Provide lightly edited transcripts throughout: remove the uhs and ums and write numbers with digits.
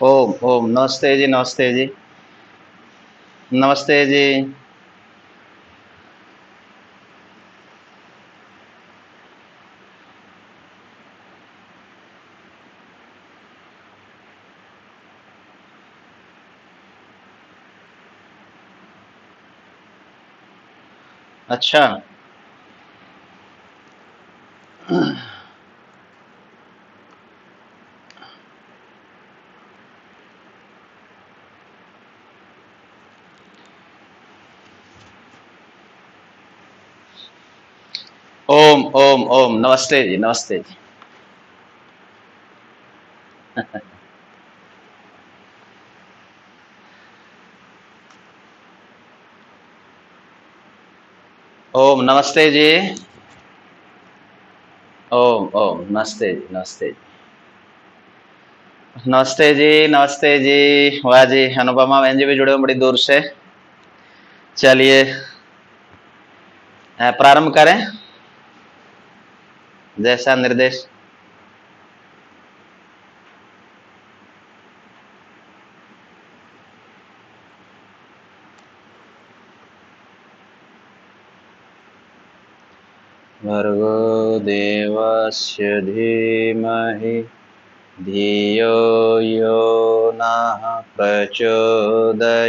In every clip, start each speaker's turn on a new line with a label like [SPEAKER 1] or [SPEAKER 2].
[SPEAKER 1] ओम ओम नमस्ते जी, नमस्ते जी। नमस्ते जी। अच्छा। ओम ओम ओम नमस्ते जी, नमस्ते जी। ओम नमस्ते जी। ओम ओम नमस्ते जी, नमस्ते जी। नमस्ते जी, नमस्ते जी। वाह जी, अनुपमा बहन जी भी जुड़े हो बड़ी दूर से। चलिए प्रारंभ करें, जैसा निर्देश। भर्गो देवस्य धीमहि धियो यो नः प्रचोदयात्।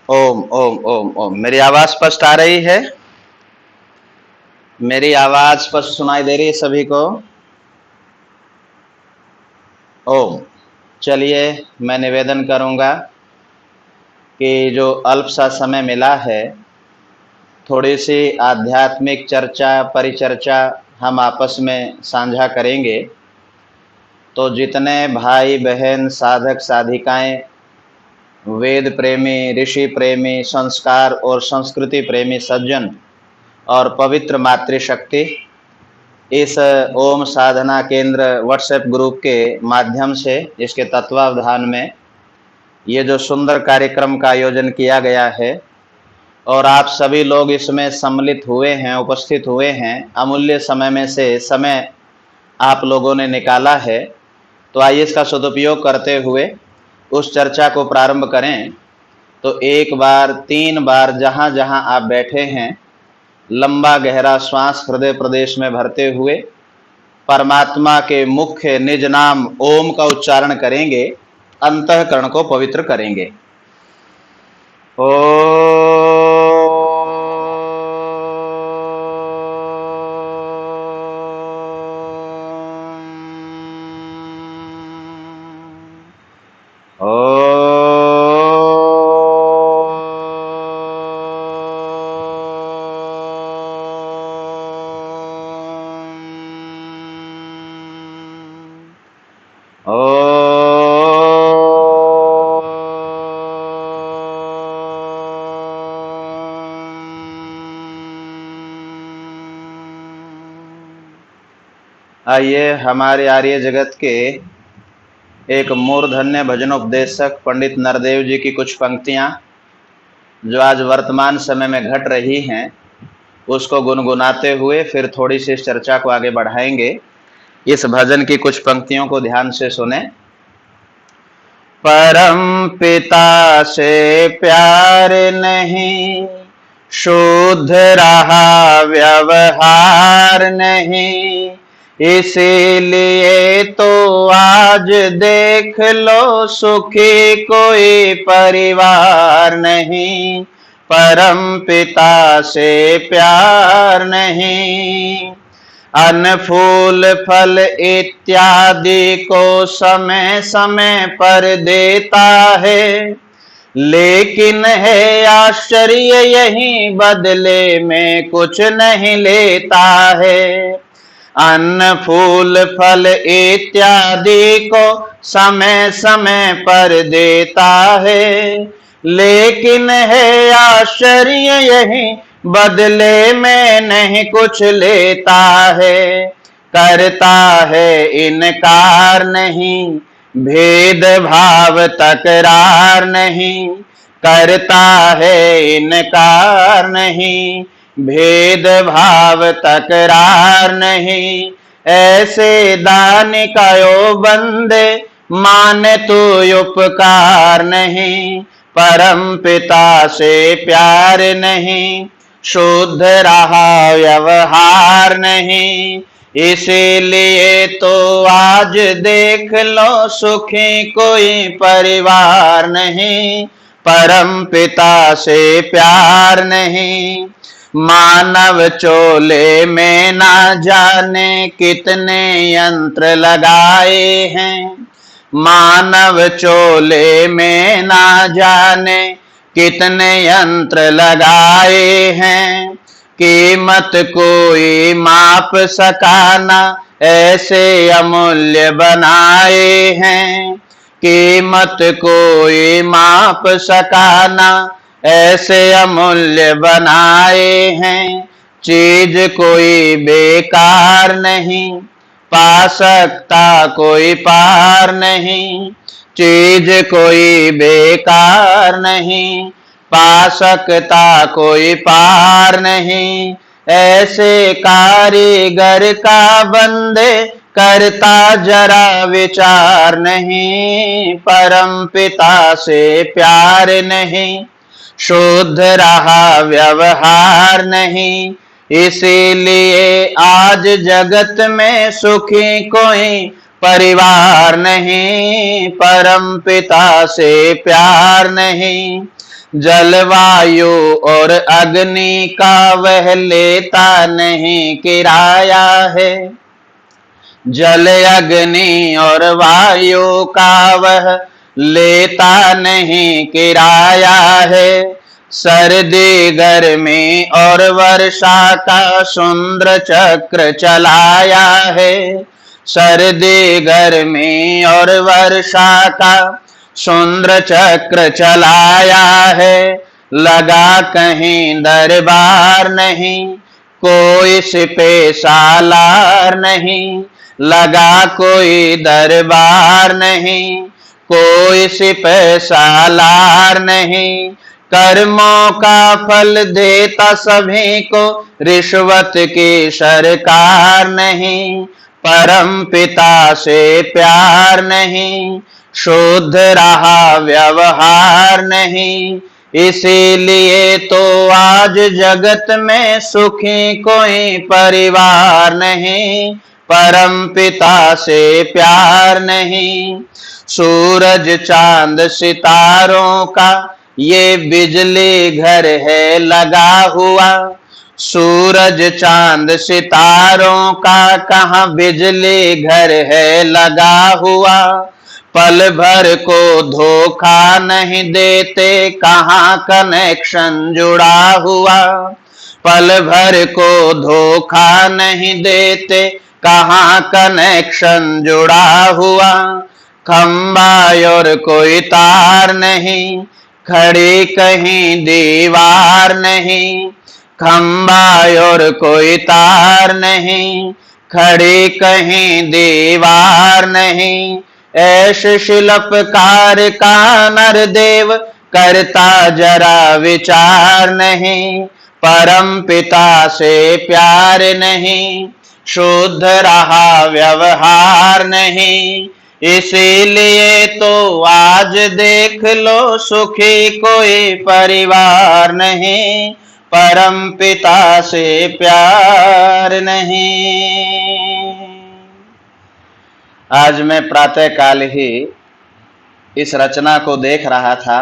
[SPEAKER 1] ओम ओम ओम ओम। मेरी आवाज स्पष्ट आ रही है? मेरी आवाज स्पष्ट सुनाई दे रही है सभी को? ओम। चलिए, मैं निवेदन करूंगा कि जो अल्प सा समय मिला है, थोड़ी सी आध्यात्मिक चर्चा परिचर्चा हम आपस में साझा करेंगे। तो जितने भाई बहन साधक साधिकाएं, वेद प्रेमी, ऋषि प्रेमी, संस्कार और संस्कृति प्रेमी सज्जन और पवित्र मातृशक्ति इस ओम साधना केंद्र व्हाट्सएप ग्रुप के माध्यम से इसके तत्वावधान में ये जो सुंदर कार्यक्रम का आयोजन किया गया है और आप सभी लोग इसमें सम्मिलित हुए हैं, उपस्थित हुए हैं, अमूल्य समय में से समय आप लोगों ने निकाला है। तो आइए इसका सदुपयोग करते हुए उस चर्चा को प्रारंभ करें। तो एक बार, तीन बार जहां जहां आप बैठे हैं, लंबा गहरा श्वास हृदय प्रदेश में भरते हुए परमात्मा के मुख्य निज नाम ओम का उच्चारण करेंगे, अंतःकरण को पवित्र करेंगे। आइए हमारे आर्य जगत के एक मूर्धन्य भजनोपदेशक पंडित नरदेव जी की कुछ पंक्तियां जो आज वर्तमान समय में घट रही हैं, उसको गुनगुनाते हुए फिर थोड़ी सी इस चर्चा को आगे बढ़ाएंगे। इस भजन की कुछ पंक्तियों को ध्यान से सुने। परम पिता से प्यार नहीं, शुद्ध रहा व्यवहार नहीं, इसीलिए तो आज देख लो सुखी कोई परिवार नहीं। परम पिता से प्यार नहीं, अन्न फूल फल इत्यादि को समय समय पर देता है, लेकिन है आश्चर्य यही बदले में कुछ नहीं लेता है। अन्न फूल फल इत्यादि को समय समय पर देता है, लेकिन है आश्चर्य यही बदले में नहीं कुछ लेता है। करता है इनकार नहीं, भेद भाव तकरार नहीं, करता है इनकार नहीं, भेद भाव तकरार नहीं। ऐसे दान का यो बंदे माने तू उपकार नहीं, परम पिता से प्यार नहीं, शुद्ध रहा व्यवहार नहीं। इसीलिए तो आज देख लो सुखी कोई परिवार नहीं, परम पिता से प्यार नहीं। मानव चोले में ना जाने कितने यंत्र लगाए हैं, मानव चोले में ना जाने कितने यंत्र लगाए हैं। कीमत कोई माप सका ना ऐसे अमूल्य बनाए हैं, कीमत कोई माप सका ना ऐसे अमूल्य बनाए हैं। चीज कोई बेकार नहीं, पा सकता कोई पार नहीं, चीज कोई बेकार नहीं, पा सकता कोई पार नहीं। ऐसे कारीगर का बंदे करता जरा विचार नहीं, परम पिता से प्यार नहीं, शुद्ध रहा व्यवहार नहीं। इसीलिए आज जगत में सुखी कोई परिवार नहीं, परम पिता से प्यार नहीं। जलवायु और अग्नि का वह लेता नहीं किराया है, जल अग्नि और वायु का वह लेता नहीं किराया है। सर्दी गर्मी और वर्षा का सुंदर चक्र चलाया है, सर्दी गर्मी और वर्षा का सुंदर चक्र चलाया है। लगा कहीं दरबार नहीं, कोई सिपे सालार नहीं, लगा कोई दरबार नहीं, कोई सिपे सालार नहीं। कर्मों का फल देता सभी को, रिश्वत की सरकार नहीं, परम पिता से प्यार नहीं, शुद्ध रहा व्यवहार नहीं। इसीलिए तो आज जगत में सुखी कोई परिवार नहीं, परम पिता से प्यार नहीं। सूरज चांद सितारों का ये बिजली घर है लगा हुआ, सूरज चांद सितारों का कहाँ बिजली घर है लगा हुआ। पल भर को धोखा नहीं देते, कहाँ कनेक्शन जुड़ा हुआ, पल भर को धोखा नहीं देते, कहाँ कनेक्शन जुड़ा हुआ। खंबा और कोई तार नहीं, खड़ी कहीं दीवार नहीं, खंबा और कोई तार नहीं, खड़ी कहीं दीवार नहीं। ऐसे शिल्पकार का नरदेव करता जरा विचार नहीं, परम पिता से प्यार नहीं, शुद्ध रहा व्यवहार नहीं। इसीलिए तो आज देख लो सुखी कोई परिवार नहीं, परम पिता से प्यार नहीं। आज मैं प्रातः काल ही इस रचना को देख रहा था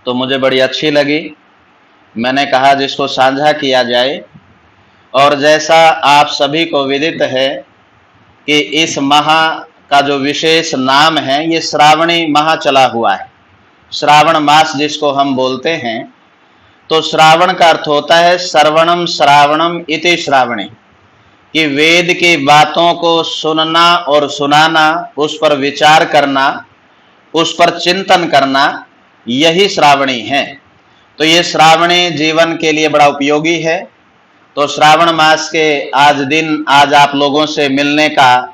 [SPEAKER 1] तो मुझे बड़ी अच्छी लगी। मैंने कहा जिसको साझा किया जाए। और जैसा आप सभी को विदित है कि इस माह का जो विशेष नाम है ये श्रावणी माह चला हुआ है, श्रावण मास जिसको हम बोलते हैं। तो श्रावण का अर्थ होता है श्रवणम श्रावणम इति श्रावणी, कि वेद की बातों को सुनना और सुनाना, उस पर विचार करना, उस पर चिंतन करना, यही श्रावणी है। तो ये श्रावणी जीवन के लिए बड़ा उपयोगी है। तो श्रावण मास के आज आप लोगों से मिलने का,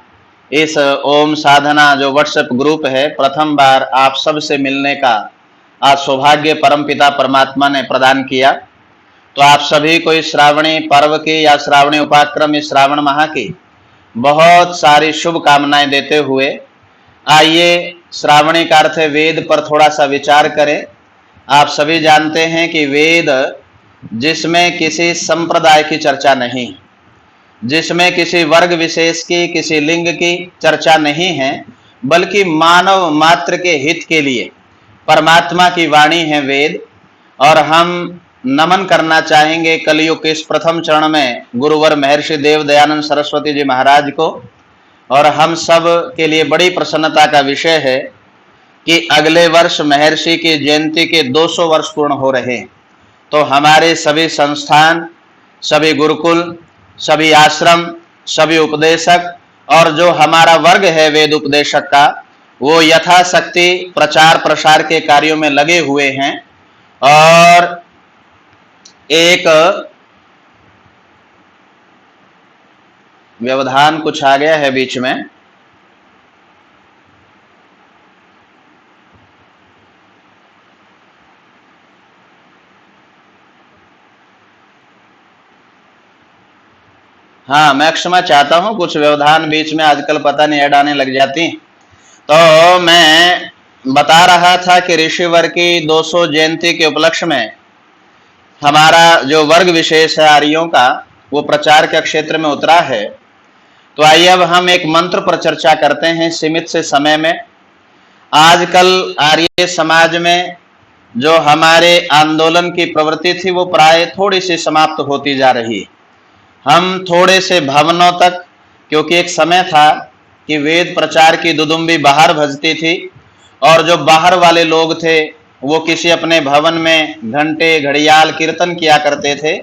[SPEAKER 1] इस ओम साधना जो व्हाट्सएप ग्रुप है, प्रथम बार आप सब से मिलने का आज सौभाग्य परमपिता परमात्मा ने प्रदान किया। तो आप सभी को इस श्रावणी पर्व की या श्रावणी उपाक्रम, इस श्रावण माह की बहुत सारी शुभकामनाएं देते हुए आइए श्रावणी का अर्थ है वेद पर थोड़ा सा विचार करें। आप सभी जानते हैं कि वेद जिसमें किसी संप्रदाय की चर्चा नहीं, जिसमें किसी वर्ग विशेष की, किसी लिंग की चर्चा नहीं है, बल्कि मानव मात्र के हित के लिए परमात्मा की वाणी है वेद। और हम नमन करना चाहेंगे कलयुग के इस प्रथम चरण में गुरुवर महर्षि देव दयानंद सरस्वती जी महाराज को। और हम सब के लिए बड़ी प्रसन्नता का विषय है कि अगले वर्ष महर्षि की जयंती के 200 वर्ष पूर्ण हो रहे हैं। तो हमारे सभी संस्थान, सभी गुरुकुल, सभी आश्रम, सभी उपदेशक और जो हमारा वर्ग है वेद उपदेशक का, वो यथाशक्ति प्रचार प्रसार के कार्यों में लगे हुए हैं। और एक व्यवधान कुछ आ गया है बीच में, हाँ मैं क्षमा चाहता हूं, कुछ व्यवधान बीच में आजकल पता नहीं ऐड आने लग जाती। तो मैं बता रहा था कि ऋषिवर की 200 जयंती के उपलक्ष्य में हमारा जो वर्ग विशेष है आर्यों का, वो प्रचार के क्षेत्र में उतरा है। तो आइए अब हम एक मंत्र पर चर्चा करते हैं सीमित से समय में। आजकल आर्य समाज में जो हमारे आंदोलन की प्रवृत्ति थी वो प्राय थोड़ी सी समाप्त होती जा रही। हम थोड़े से भवनों तक, क्योंकि एक समय था कि वेद प्रचार की दुदुम्बी बाहर भजती थी और जो बाहर वाले लोग थे वो किसी अपने भवन में घंटे घड़ियाल कीर्तन किया करते थे।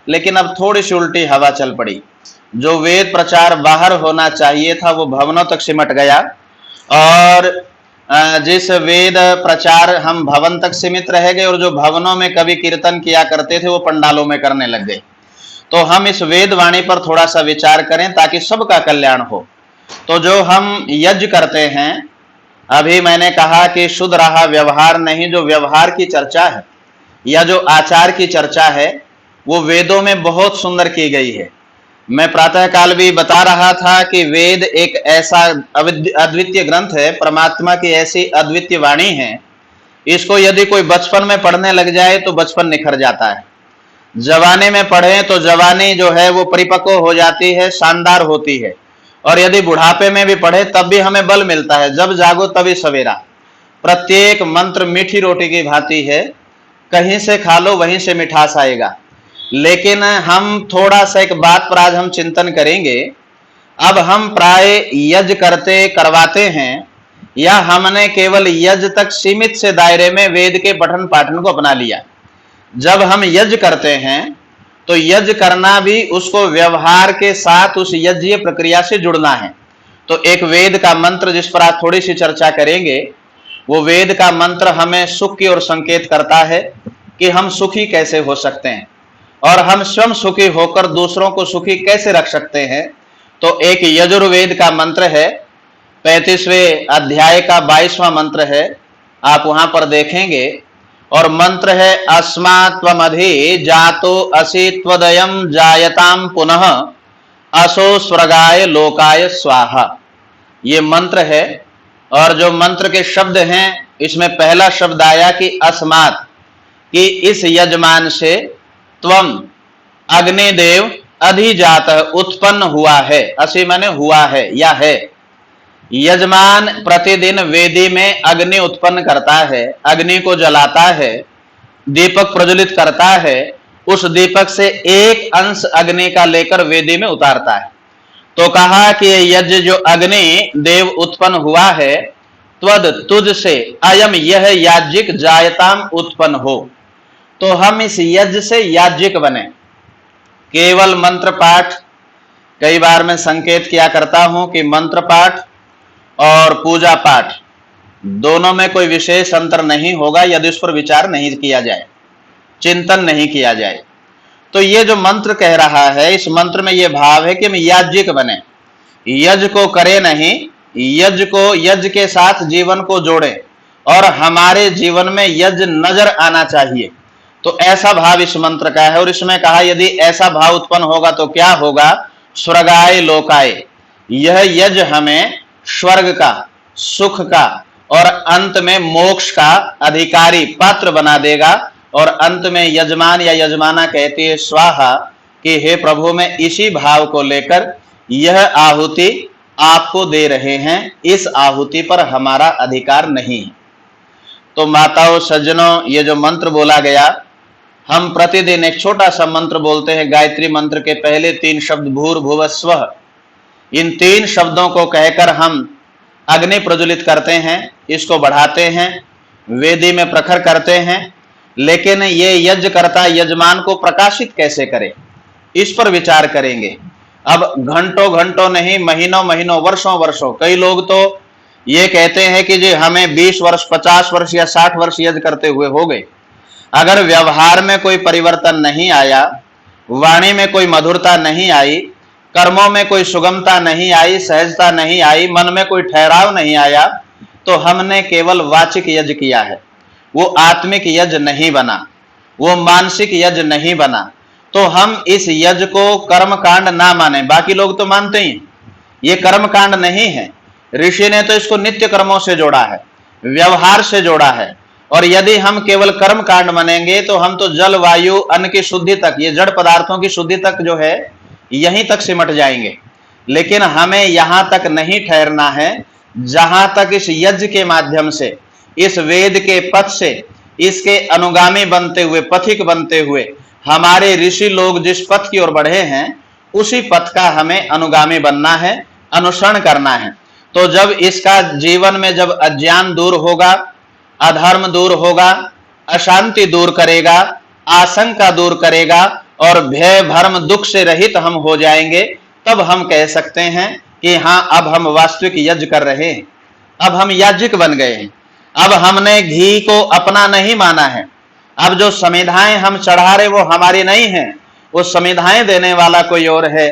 [SPEAKER 1] लेकिन अब थोड़ी सी उल्टी हवा चल पड़ी, जो वेद प्रचार बाहर होना चाहिए था वो भवनों तक सिमट गया और जिस वेद प्रचार हम भवन तक सीमित रह गए और जो भवनों में कभी कीर्तन किया करते थे वो पंडालों में करने लग गए। तो हम इस वेद वाणी पर थोड़ा सा विचार करें ताकि सबका कल्याण हो। तो जो हम यज्ञ करते हैं, अभी मैंने कहा कि शुद्ध रहा व्यवहार नहीं, जो व्यवहार की चर्चा है या जो आचार की चर्चा है वो वेदों में बहुत सुंदर की गई है। मैं प्रातः काल भी बता रहा था कि वेद एक ऐसा अद्वितीय ग्रंथ है, परमात्मा की ऐसी अद्वितीय वाणी है, इसको यदि कोई बचपन में पढ़ने लग जाए तो बचपन निखर जाता है, जवानी में पढ़े तो जवानी जो है वो परिपक्व हो जाती है, शानदार होती है, और यदि बुढ़ापे में भी पढ़े तब भी हमें बल मिलता है। जब जागो तभी सवेरा। प्रत्येक मंत्र मीठी रोटी की भांति है, कहीं से खा लो वहीं से मिठास आएगा। लेकिन हम थोड़ा सा एक बात पर आज हम चिंतन करेंगे। अब हम प्राय यज्ञ करवाते हैं या हमने केवल यज्ञ तक सीमित से दायरे में वेद के पठन पाठन को अपना लिया। जब हम यज्ञ करते हैं तो यज्ञ करना भी उसको व्यवहार के साथ उस यज्ञीय प्रक्रिया से जुड़ना है। तो एक वेद का मंत्र जिस पर आज थोड़ी सी चर्चा करेंगे, वो वेद का मंत्र हमें सुख की ओर संकेत करता है कि हम सुखी कैसे हो सकते हैं और हम स्वयं सुखी होकर दूसरों को सुखी कैसे रख सकते हैं। तो एक यजुर्वेद का मंत्र है, 35वें अध्याय का 22वां मंत्र है, आप वहां पर देखेंगे। और मंत्र है अस्मात्वमधि जातो असि त्वदयं जायताम पुनः असो स्वर्गाय लोकाय स्वाहा। ये मंत्र है। और जो मंत्र के शब्द हैं, इसमें पहला शब्द आया कि अस्मात्, कि इस यजमान से, त्वम अग्निदेव अधिजात उत्पन्न हुआ है। असि माने हुआ है या है। यजमान प्रतिदिन वेदी में अग्नि उत्पन्न करता है, अग्नि को जलाता है, दीपक प्रज्वलित करता है, उस दीपक से एक अंश अग्नि का लेकर वेदी में उतारता है। तो कहा कि यज्ञ जो अग्नि देव उत्पन्न हुआ है, त्वद तुझ से, अयम यह याज्ञिक जायताम उत्पन्न हो। तो हम इस यज्ञ से याज्ञिक बने। केवल मंत्र पाठ, कई बार मैं संकेत किया करता हूं कि मंत्र पाठ और पूजा पाठ दोनों में कोई विशेष अंतर नहीं होगा यदि उस पर विचार नहीं किया जाए, चिंतन नहीं किया जाए। तो ये जो मंत्र कह रहा है, इस मंत्र में ये भाव है कि हम याज्ञिक बने, यज्ञ को करें नहीं, यज्ञ के साथ जीवन को जोड़ें और हमारे जीवन में यज्ञ नजर आना चाहिए। तो ऐसा भाव इस मंत्र का है। और इसमें कहा यदि ऐसा भाव उत्पन्न होगा तो क्या होगा? स्वर्गाय लोकाय, यह यज्ञ हमें स्वर्ग का, सुख का और अंत में मोक्ष का अधिकारी पात्र बना देगा। और अंत में यजमान या यजमाना कहती है स्वाहा कि हे प्रभु, मैं इसी भाव को लेकर यह आहुति आपको दे रहे हैं, इस आहुति पर हमारा अधिकार नहीं है। तो माताओं, सज्जनों, ये जो मंत्र बोला गया, हम प्रतिदिन एक छोटा सा मंत्र बोलते हैं। गायत्री मंत्र के पहले 3 शब्द भूर्भुवः स्वः, इन 3 शब्दों को कहकर हम अग्नि प्रज्वलित करते हैं, इसको बढ़ाते हैं, वेदी में प्रखर करते हैं। लेकिन ये यज्ञकर्ता यजमान को प्रकाशित कैसे करे, इस पर विचार करेंगे। अब घंटों घंटों नहीं, महीनों महीनों, वर्षों वर्षों, कई लोग तो ये कहते हैं कि जी हमें 20 वर्ष, 50 वर्ष या 60 वर्ष यज्ञ करते हुए हो गए। अगर व्यवहार में कोई परिवर्तन नहीं आया, वाणी में कोई मधुरता नहीं आई, कर्मों में कोई सुगमता नहीं आई, सहजता नहीं आई, मन में कोई ठहराव नहीं आया, तो हमने केवल वाचिक यज्ञ किया है, वो आत्मिक यज्ञ नहीं बना, वो मानसिक यज्ञ नहीं बना। तो हम इस यज्ञ को कर्म कांड ना माने। बाकी लोग तो मानते ही, ये कर्म कांड नहीं है। ऋषि ने तो इसको नित्य कर्मों से जोड़ा है, व्यवहार से जोड़ा है। और यदि हम केवल कर्म कांड मानेंगे तो हम तो जल, वायु, अन्न की शुद्धि तक, ये जड़ पदार्थों की शुद्धि तक जो है यहीं तक सिमट जाएंगे। लेकिन हमें यहां तक नहीं ठहरना है जहां तक इस यज्ञ के माध्यम से, इस वेद के पथ से, इसके अनुगामी बनते हुए, पथिक बनते हुए हमारे ऋषि लोग जिस पथ की ओर बढ़े हैं, उसी पथ का हमें अनुगामी बनना है, अनुसरण करना है। तो जब इसका जीवन में जब अज्ञान दूर होगा, अधर्म दूर होगा, अशांति दूर करेगा, आशंका दूर करेगा और भय भ्रम दुख से रहित हम हो जाएंगे, तब हम कह सकते हैं कि हाँ, अब हम वास्तविक यज्ञ कर रहे हैं, अब हम याज्ञिक बन गए हैं। अब हमने घी को अपना नहीं माना है। अब जो समिधाएं हम चढ़ा रहे वो हमारी नहीं है, वो समिधाएं देने वाला कोई और है।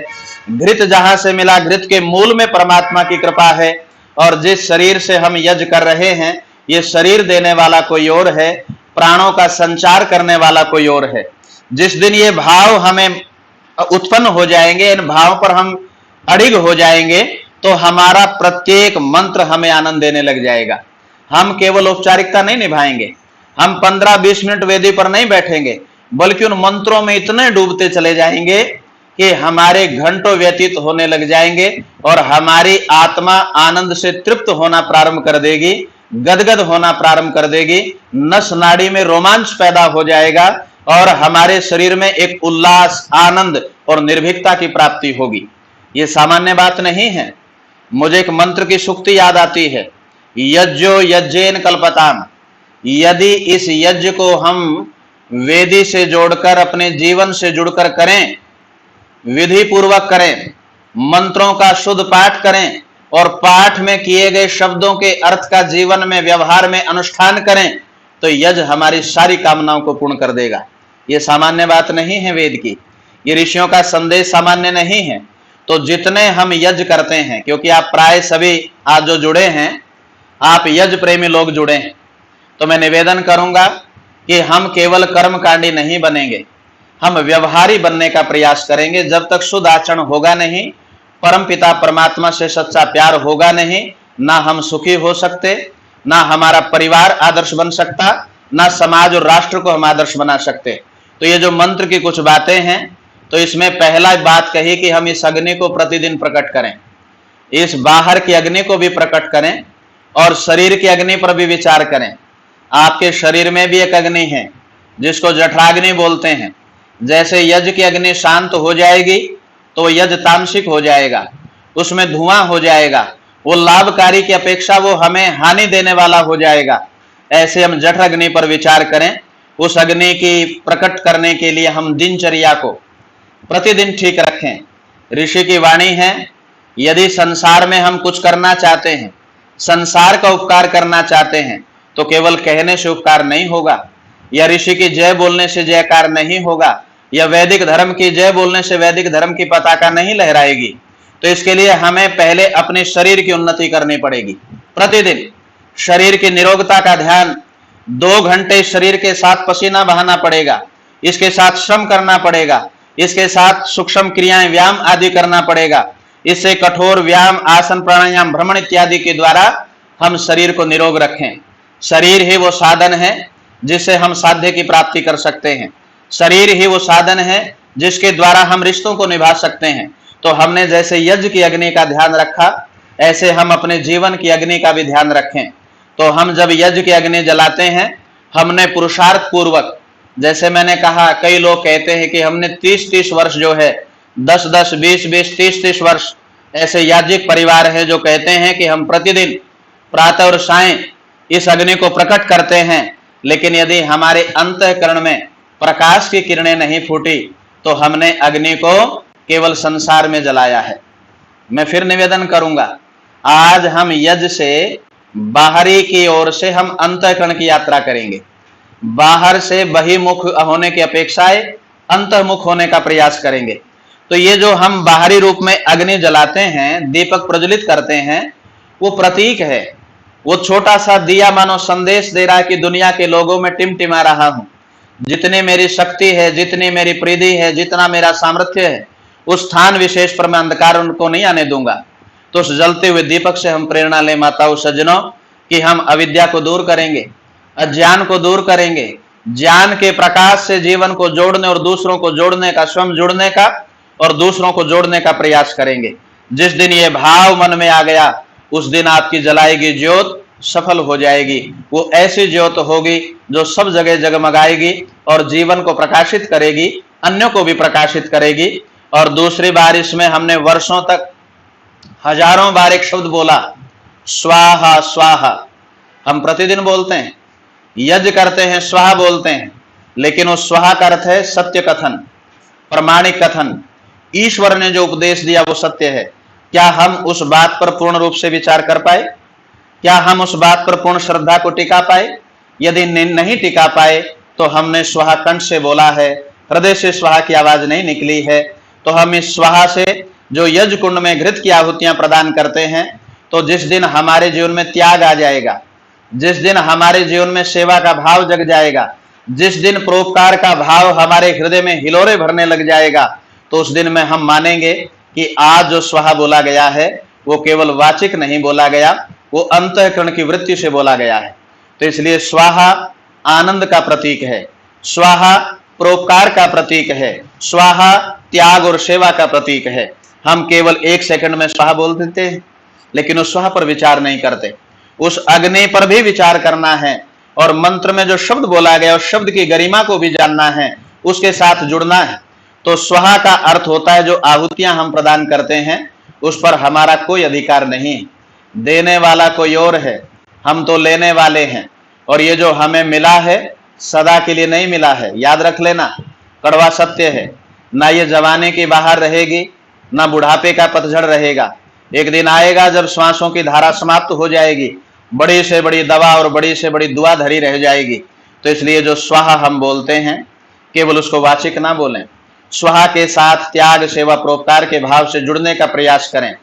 [SPEAKER 1] घृत जहां से मिला, घृत के मूल में परमात्मा की कृपा है। और जिस शरीर से हम यज्ञ कर रहे हैं, ये शरीर देने वाला कोई और है, प्राणों का संचार करने वाला कोई और है। जिस दिन ये भाव हमें उत्पन्न हो जाएंगे, इन भाव पर हम अडिग हो जाएंगे, तो हमारा प्रत्येक मंत्र हमें आनंद देने लग जाएगा। हम केवल औपचारिकता नहीं निभाएंगे, हम 15-20 मिनट वेदी पर नहीं बैठेंगे, बल्कि उन मंत्रों में इतने डूबते चले जाएंगे कि हमारे घंटों व्यतीत होने लग जाएंगे और हमारी आत्मा आनंद से तृप्त होना प्रारंभ कर देगी, गदगद होना प्रारंभ कर देगी, नस नाड़ी में रोमांच पैदा हो जाएगा और हमारे शरीर में एक उल्लास, आनंद और निर्भीकता की प्राप्ति होगी। ये सामान्य बात नहीं है। मुझे एक मंत्र की सूक्ति याद आती है, यज्ञो यज्ञेन कल्पताम। यदि इस यज्ञ को हम वेदी से जोड़कर, अपने जीवन से जुड़कर करें, विधि पूर्वक करें, मंत्रों का शुद्ध पाठ करें और पाठ में किए गए शब्दों के अर्थ का जीवन में, व्यवहार में अनुष्ठान करें, तो यज्ञ हमारी सारी कामनाओं को पूर्ण कर देगा। ये सामान्य बात नहीं है वेद की, ये ऋषियों का संदेश सामान्य नहीं है। तो जितने हम यज्ञ करते हैं, क्योंकि आप प्राय सभी आज जो जुड़े हैं, आप यज्ञ प्रेमी लोग जुड़े हैं, तो मैं निवेदन करूंगा कि हम केवल कर्मकांडी नहीं बनेंगे, हम व्यवहारी बनने का प्रयास करेंगे। जब तक शुद्ध आचरण होगा नहीं, परम पिता परमात्मा से सच्चा प्यार होगा नहीं, ना हम सुखी हो सकते, ना हमारा परिवार आदर्श बन सकता, ना समाज और राष्ट्र को हम आदर्श बना सकते। तो ये जो मंत्र की कुछ बातें हैं, तो इसमें पहला बात कही कि हम इस अग्नि को प्रतिदिन प्रकट करें, इस बाहर की अग्नि को भी प्रकट करें और शरीर की अग्नि पर भी विचार करें। आपके शरीर में भी एक अग्नि है जिसको जठराग्नि बोलते हैं। जैसे यज्ञ की अग्नि शांत हो जाएगी तो यज्ञ तामसिक हो जाएगा, उसमें धुआं हो जाएगा, वो लाभकारी की अपेक्षा वो हमें हानि देने वाला हो जाएगा। ऐसे हम जठर अग्नि पर विचार करें। उस अग्नि की प्रकट करने के लिए हम दिनचर्या को प्रतिदिन ठीक रखें, ऋषि की वाणी है, यदि संसार में हम कुछ करना चाहते हैं, संसार का उपकार करना चाहते हैं, तो केवल कहने से उपकार नहीं होगा, या ऋषि की जय बोलने से जयकार नहीं होगा, या वैदिक धर्म की जय बोलने से वैदिक धर्म की पताका नहीं लहराएगी। तो इसके लिए हमें पहले अपने शरीर की उन्नति करनी पड़ेगी। प्रतिदिन शरीर की निरोगता का ध्यान, 2 घंटे शरीर के साथ पसीना बहाना पड़ेगा, इसके साथ श्रम करना पड़ेगा, इसके साथ सूक्ष्म क्रियाएं व्यायाम आदि करना पड़ेगा। इससे कठोर व्यायाम, आसन, प्राणायाम, भ्रमण इत्यादि के द्वारा हम शरीर को निरोग रखें। शरीर ही वो साधन है जिससे हम साध्य की प्राप्ति कर सकते हैं। शरीर ही वो साधन है जिसके द्वारा हम रिश्तों को निभा सकते हैं। तो हमने जैसे यज्ञ की अग्नि का ध्यान रखा, ऐसे हम अपने जीवन की अग्नि का भी ध्यान रखें। तो हम जब यज्ञ की अग्नि जलाते हैं, हमने पुरुषार्थ पूर्वक, जैसे मैंने कहा, कई लोग कहते हैं कि हमने 30-30 वर्ष जो है, 10-10, 20-20, 30-30 वर्ष ऐसे याज्ञिक परिवार है जो कहते हैं कि हम प्रतिदिन प्रातः और सायं इस अग्नि को प्रकट करते हैं, लेकिन यदि हमारे अंतःकरण में प्रकाश की किरणें नहीं फूटी तो हमने अग्नि को केवल संसार में जलाया है। मैं फिर निवेदन करूंगा, आज हम यज्ञ से बाहरी की ओर से हम अंतःकरण की यात्रा करेंगे। बाहर से बहिमुख होने की अपेक्षाएं अंतर्मुख होने का प्रयास करेंगे। तो ये जो हम बाहरी रूप में अग्नि जलाते हैं, दीपक प्रज्वलित करते हैं, वो प्रतीक है। वो छोटा सा दिया मानो संदेश दे रहा है कि दुनिया के लोगों में टिमटिमा रहा हूं। जितनी मेरी शक्ति है, जितनी मेरी प्रीति है, जितना मेरा सामर्थ्य है, उस स्थान विशेष पर मैं अंधकार उनको नहीं आने दूंगा। तो उस जलते हुए दीपक से हम प्रेरणा ले माताओं सज्जनों कि हम अविद्या को दूर करेंगे, अज्ञान को दूर करेंगे, ज्ञान के प्रकाश से जीवन को जोड़ने और दूसरों को जोड़ने का, स्वयं जुड़ने का और दूसरों को जोड़ने का प्रयास करेंगे। जिस दिन ये भाव मन में आ गया, उस दिन आपकी जलाएगी ज्योत सफल हो जाएगी। वो ऐसी ज्योत होगी जो सब जगह जगमगाएगी और जीवन को प्रकाशित करेगी, अन्यों को भी प्रकाशित करेगी। और दूसरी बार इसमें हमने वर्षों तक हजारों बार एक शब्द बोला, स्वाहा स्वाहा। हम प्रतिदिन बोलते हैं, यज्ञ करते हैं, स्वाहा बोलते हैं, लेकिन उस स्वाहा का अर्थ है सत्य कथन, प्रमाणिक कथन। ईश्वर ने जो उपदेश दिया वो सत्य है। क्या हम उस बात पर पूर्ण रूप से विचार कर पाए? क्या हम उस बात पर पूर्ण श्रद्धा को टिका पाए? यदि नहीं टिका पाए तो हमने स्वाहा कंठ से बोला है, हृदय से स्वाहा की आवाज नहीं निकली है। तो हम इस स्वाहा से जो यज्ञ कुंड में घृत की आहुतियां प्रदान करते हैं, तो जिस दिन हमारे जीवन में त्याग आ जाएगा, जिस दिन हमारे जीवन में सेवा का भाव जग जाएगा, जिस दिन परोपकार का भाव हमारे हृदय में हिलोरे भरने लग जाएगा, तो उस दिन में हम मानेंगे कि आज जो स्वाहा बोला गया है वो केवल वाचिक नहीं बोला गया, वो अंतःकरण की वृत्ति से बोला गया है। तो इसलिए स्वाहा आनंद का प्रतीक है, स्वाहा परोपकार का प्रतीक है, स्वाहा त्याग और सेवा का प्रतीक है। हम केवल 1 सेकंड में स्वाहा बोल देते हैं, लेकिन उस स्वाहा पर विचार नहीं करते। उस अग्नि पर भी विचार करना है और मंत्र में जो शब्द बोला गया उस शब्द की गरिमा को भी जानना है, उसके साथ जुड़ना है। तो स्वाहा का अर्थ होता है जो आहुतियां हम प्रदान करते हैं उस पर हमारा कोई अधिकार नहीं। देने वाला कोई और है, हम तो लेने वाले हैं। और ये जो हमें मिला है सदा के लिए नहीं मिला है, याद रख लेना, कड़वा सत्य है। ना ये जवानी की बाहर रहेगी, ना बुढ़ापे का पतझड़ रहेगा। एक दिन आएगा जब श्वासों की धारा समाप्त हो जाएगी, बड़ी से बड़ी दवा और बड़ी से बड़ी दुआ धरी रह जाएगी। तो इसलिए जो स्वाहा हम बोलते हैं केवल उसको वाचिक ना बोलें, स्वाहा के साथ त्याग, सेवा, परोपकार के भाव से जुड़ने का प्रयास करें।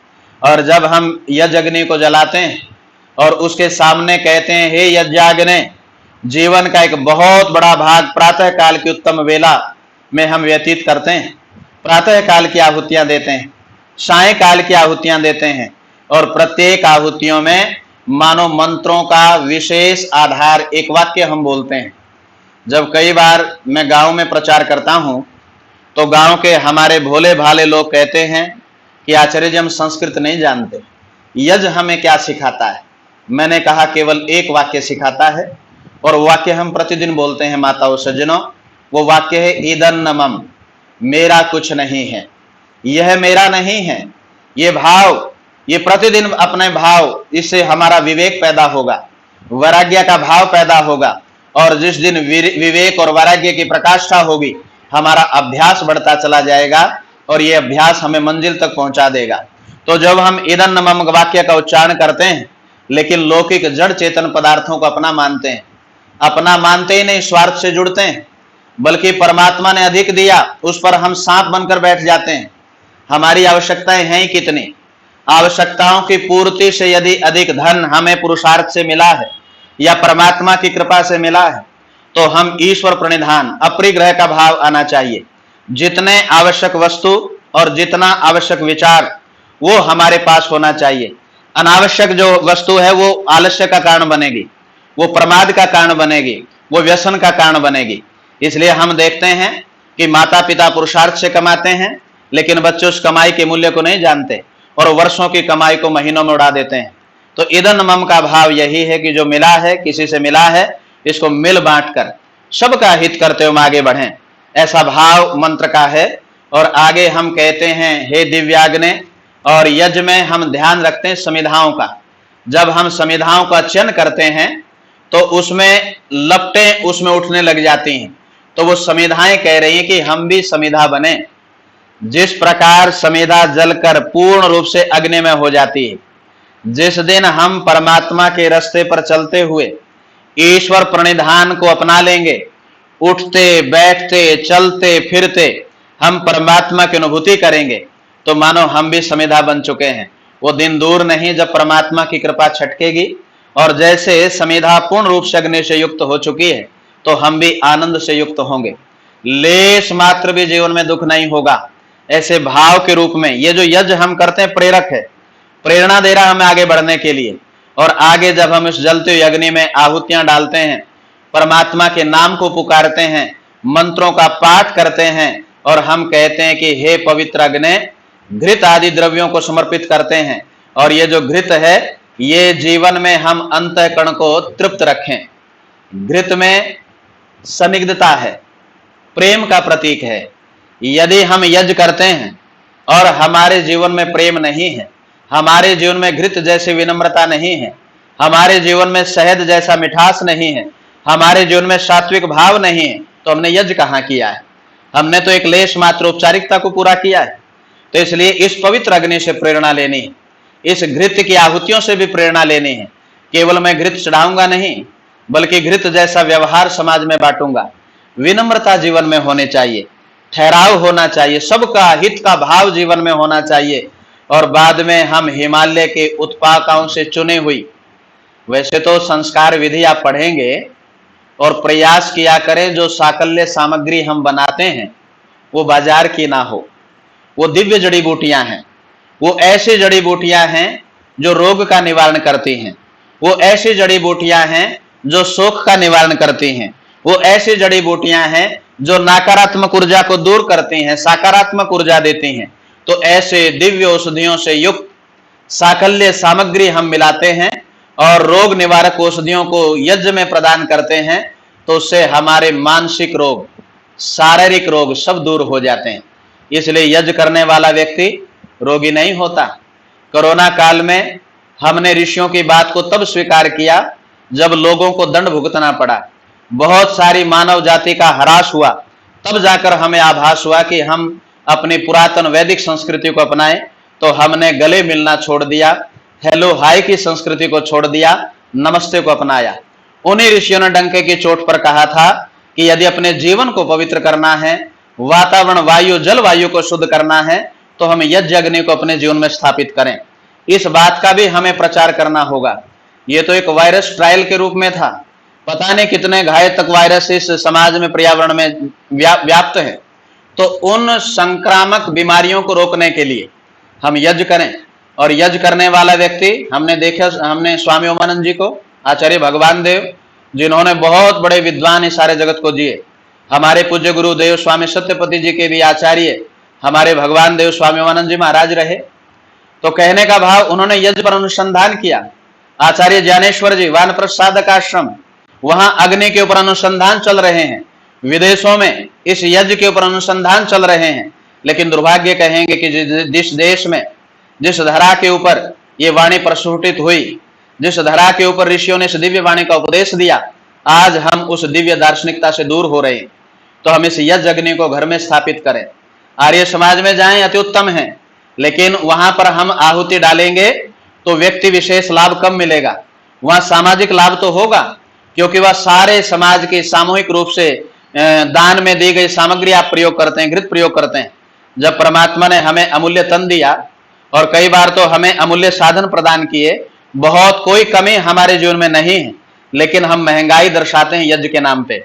[SPEAKER 1] और जब हम यज्ञ अग्नि को जलाते हैं और उसके सामने कहते हैं, हे यज्ञाग्नि, जीवन का एक बहुत बड़ा भाग प्रातः काल की उत्तम वेला में हम व्यतीत करते हैं। प्रातः काल की आहुतियां देते हैं, साय काल की आहुतियां देते हैं, और प्रत्येक आहुतियों में मानो मंत्रों का विशेष आधार एक वाक्य हम बोलते हैं। जब कई बार मैं गांव में प्रचार करता हूं तो गांव के हमारे भोले भाले लोग कहते हैं कि आचार्य जी हम संस्कृत नहीं जानते, यज्ञ हमें क्या सिखाता है? मैंने कहा केवल एक वाक्य सिखाता है, और वाक्य हम प्रतिदिन बोलते हैं माताओं सज्जनों। वो वाक्य है ईदन्नमम, मेरा कुछ नहीं है, यह मेरा नहीं है। ये भाव, ये प्रतिदिन अपने भाव, इससे हमारा विवेक पैदा होगा, वैराग्य का भाव पैदा होगा। और जिस दिन विवेक और वैराग्य की प्रकाष्ठा होगी, हमारा अभ्यास बढ़ता चला जाएगा और ये अभ्यास हमें मंजिल तक पहुंचा देगा। तो जब हम इदं न मम वाक्य का उच्चारण करते हैं लेकिन लौकिक जड़ चेतन पदार्थों को अपना मानते हैं, अपना मानते ही नहीं स्वार्थ से जुड़ते हैं, बल्कि परमात्मा ने अधिक दिया उस पर हम सांप बनकर बैठ जाते हैं। हमारी आवश्यकताएं हैं ही कितनी, आवश्यकताओं की पूर्ति से यदि अधिक धन हमें पुरुषार्थ से मिला है या परमात्मा की कृपा से मिला है तो हम ईश्वर प्रणिधान अपरिग्रह का भाव आना चाहिए। जितने आवश्यक वस्तु और जितना आवश्यक विचार वो हमारे पास होना चाहिए। अनावश्यक जो वस्तु है वो आलस्य का कारण बनेगी, वो प्रमाद का कारण बनेगी, वो व्यसन का कारण बनेगी। इसलिए हम देखते हैं कि माता पिता पुरुषार्थ से कमाते हैं लेकिन बच्चे उस कमाई के मूल्य को नहीं जानते और वर्षों की कमाई को महीनों में उड़ा देते हैं। तो इदं मम का भाव यही है कि जो मिला है, किसी से मिला है, इसको मिल बांट कर सबका हित करते हुए आगे बढ़ें, ऐसा भाव मंत्र का है। और आगे हम कहते हैं हे दिव्याग्ने, और यज्ञ में हम ध्यान रखते हैं समिधाओं का। जब हम समिधाओं का चयन करते हैं तो उसमें लपटें उसमें उठने लग जाती हैं, तो वो समिधाएं कह रही हैं कि हम भी समिधा बने। जिस प्रकार समिधा जलकर पूर्ण रूप से अग्नि में हो जाती है, जिस दिन हम परमात्मा के रास्ते पर चलते हुए ईश्वर प्रणिधान को अपना लेंगे, उठते बैठते चलते फिरते हम परमात्मा की अनुभूति करेंगे, तो मानो हम भी समिधा बन चुके हैं। वो दिन दूर नहीं जब परमात्मा की कृपा छटकेगी और जैसे समिधा पूर्ण रूप से अग्नि से युक्त हो चुकी है तो हम भी आनंद से युक्त होंगे, लेश मात्र भी जीवन में दुख नहीं होगा। ऐसे भाव के रूप में ये जो यज्ञ हम करते हैं प्रेरक है, प्रेरणा दे रहा हमें आगे बढ़ने के लिए। और आगे जब हम इस जलते हुए अग्नि में आहुतियां डालते हैं, परमात्मा के नाम को पुकारते हैं, मंत्रों का पाठ करते हैं और हम कहते हैं कि हे पवित्र अग्नि, घृत आदि द्रव्यों को समर्पित करते हैं। और ये जो घृत है ये जीवन में हम अंतःकरण को तृप्त रखें। घृत में संदिग्धता है, प्रेम का प्रतीक है। यदि हम यज्ञ करते हैं और हमारे जीवन में प्रेम नहीं है, हमारे जीवन में घृत जैसी विनम्रता नहीं है, हमारे जीवन में शहद जैसा मिठास नहीं है, हमारे जीवन में सात्विक भाव नहीं है, तो हमने यज्ञ कहाँ किया है? हमने तो एक लेश मात्र औपचारिकता को पूरा किया है। तो इसलिए इस पवित्र अग्नि से प्रेरणा लेनी है, इस घृत की आहुतियों से भी प्रेरणा लेनी है। केवल मैं घृत चढ़ाऊंगा नहीं, बल्कि घृत जैसा व्यवहार समाज में बांटूंगा। विनम्रता जीवन में होने चाहिए, ठहराव होना चाहिए, सबका हित का भाव जीवन में होना चाहिए। और बाद में हम हिमालय के उत्पादकों से चुने हुई, वैसे तो संस्कार विधि आप पढ़ेंगे और प्रयास किया करें जो साकल्य सामग्री हम बनाते हैं वो बाजार की ना हो, वो दिव्य जड़ी बूटियां हैं। वो ऐसी जड़ी बूटियां हैं जो रोग का निवारण करती हैं, वो ऐसी जड़ी बूटियां हैं जो शोक का निवारण करती हैं, वो ऐसी जड़ी बूटियां हैं जो नकारात्मक ऊर्जा को दूर करती हैं, सकारात्मक ऊर्जा देती हैं। तो ऐसे दिव्य औषधियों से युक्त साकल्य सामग्री हम मिलाते हैं और रोग निवारक औषधियों को यज्ञ में प्रदान करते हैं, तो उससे हमारे मानसिक रोग, शारीरिक रोग सब दूर हो जाते हैं। इसलिए यज्ञ करने वाला व्यक्ति रोगी नहीं होता। कोरोना काल में हमने ऋषियों की बात को तब स्वीकार किया जब लोगों को दंड भुगतना पड़ा, बहुत सारी मानव जाति का ह्रास हुआ, तब जाकर हमें आभास हुआ कि हम अपनी पुरातन वैदिक संस्कृति को अपनाएं। तो हमने गले मिलना छोड़ दिया, हेलो हाय की संस्कृति को छोड़ दिया, नमस्ते को अपनाया। उन्हीं ऋषियों ने डंके की चोट पर कहा था कि यदि अपने जीवन को पवित्र करना है, वातावरण वायु जलवायु को शुद्ध करना है, तो हम यज्ञ अग्नि को अपने जीवन में स्थापित करें। इस बात का भी हमें प्रचार करना होगा। ये तो एक वायरस ट्रायल के रूप में था, पता नहीं कितने घातक वायरस इस समाज में पर्यावरण में व्याप्त है। तो उन संक्रामक बीमारियों को रोकने के लिए हम यज्ञ करें। और यज्ञ करने वाला व्यक्ति हमने स्वामी ओमानंद जी को, आचार्य भगवान देव, जिन्होंने बहुत बड़े विद्वान इस सारे जगत को दिए, हमारे पूज्य गुरुदेव स्वामी सत्यपति जी के भी आचार्य हमारे भगवान देव स्वामी ओमानंद जी महाराज रहे। तो कहने का भाव, उन्होंने यज्ञ पर अनुसंधान किया। आचार्य ज्ञानेश्वर जी वानप्रस्थ साधक आश्रम, वहां अग्नि के ऊपर अनुसंधान चल रहे हैं, विदेशों में इस यज्ञ के ऊपर अनुसंधान चल रहे हैं। लेकिन दुर्भाग्य कहेंगे कि जिस देश में, जिस धरा के ऊपर ये वाणी प्रस्फुटित हुई, जिस धरा के ऊपर ऋषियों ने इस दिव्य वाणी का उपदेश दिया, आज हम उस दिव्य दार्शनिकता से दूर हो रहे हैं। तो हम इस यज्ञ अग्नि को घर में स्थापित करें, आर्य समाज में जाएं अति उत्तम है, लेकिन वहां पर हम आहुति डालेंगे तो व्यक्ति विशेष लाभ कम मिलेगा। वहां सामाजिक लाभ तो होगा, क्योंकि वह सारे समाज के सामूहिक रूप से दान में दी गई सामग्री आप प्रयोग करते हैं, घृत प्रयोग करते हैं। जब परमात्मा ने हमें अमूल्य तन दिया और कई बार तो हमें अमूल्य साधन प्रदान किए, बहुत कोई कमी हमारे जीवन में नहीं है, लेकिन हम महंगाई दर्शाते हैं यज्ञ के नाम पे।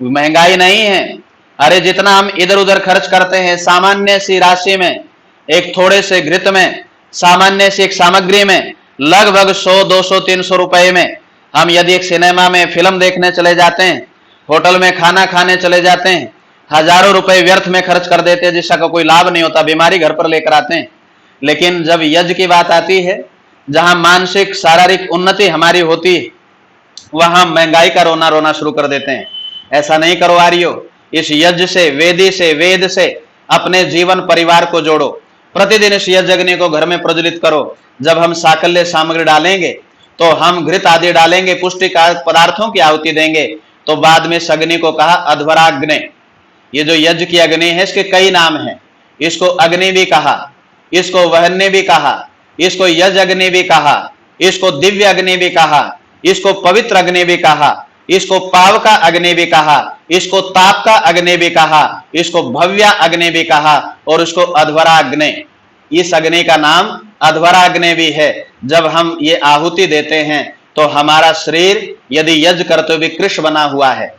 [SPEAKER 1] महंगाई नहीं है, अरे जितना हम इधर उधर खर्च करते हैं सामान्य सी राशि में, एक थोड़े से घृत में, सामान्य सी एक सामग्री में, लगभग 100, 200, 300 रुपए में हम यदि एक सिनेमा में फिल्म देखने चले जाते हैं, होटल में खाना खाने चले जाते हैं, हजारों रुपए व्यर्थ में खर्च कर देते हैं जिसका कोई लाभ नहीं होता, बीमारी घर पर लेकर आते हैं। लेकिन जब यज्ञ की बात आती है, जहां मानसिक शारीरिक उन्नति हमारी होती है, वहां हम महंगाई का रोना रोना शुरू कर देते हैं। ऐसा नहीं करो आर्यो, इस यज्ञ से, वेदी से, वेद से अपने जीवन परिवार को जोड़ो। प्रतिदिन इस यज्ञ अग्नि को घर में प्रज्वलित करो। जब हम साकल्य सामग्री डालेंगे तो हम घृत आदि डालेंगे, पुष्टिकारक पदार्थों की आहुति देंगे, तो बाद में इस अग्नि को कहा अध्वराग्नि। ये जो यज्ञ की अग्नि है इसके कई नाम हैं। इसको अग्नि भी कहा, इसको वहन्य भी कहा, इसको यज्ञ अग्नि भी कहा, इसको दिव्य अग्नि भी कहा, इसको पवित्र अग्नि भी कहा, इसको पाव का अग्नि भी कहा, इसको ताप का अग्नि भी कहा, इसको भव्य अग्नि भी कहा, और इसको अध्वराग्नि। इस अग्नि का नाम अध्वराग्नि भी है। जब हम ये आहुति देते हैं तो हमारा शरीर यदि यज्ञ करते हुए कृश बना हुआ है,